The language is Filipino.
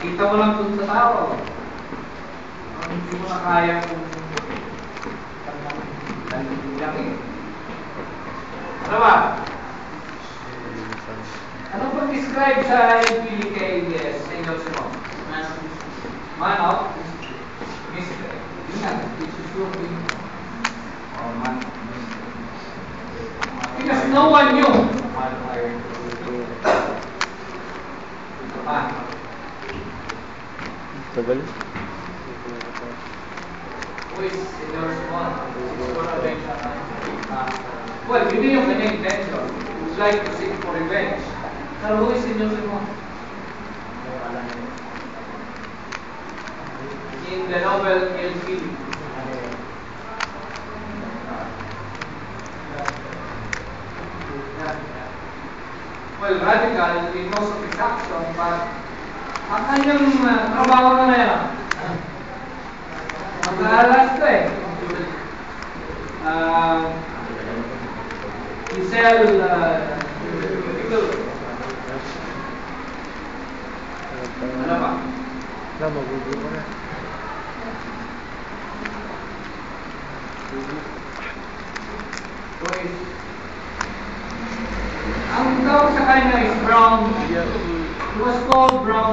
Kita mo lang dun sa tao. Hindi mo na kaya kung lang eh. Ano ba? Ano pang describe sa PKS sa inyo mo? Man of mystery. Yun nga, it's looking or man of mystery. Because no one knew. Tagal. Who is Senor Simon? Well, yun yung kanyang intention. It's like to seek for revenge. Pero who is Senor Simon? In the novel El Fili. Well, radical in most of his action, but ang kanyang trabaho na yan. Mag-aalas ko eh. He sell ano ba? Magugulo ko na. Ang tawag sa kanya is Brown. He was called Brown.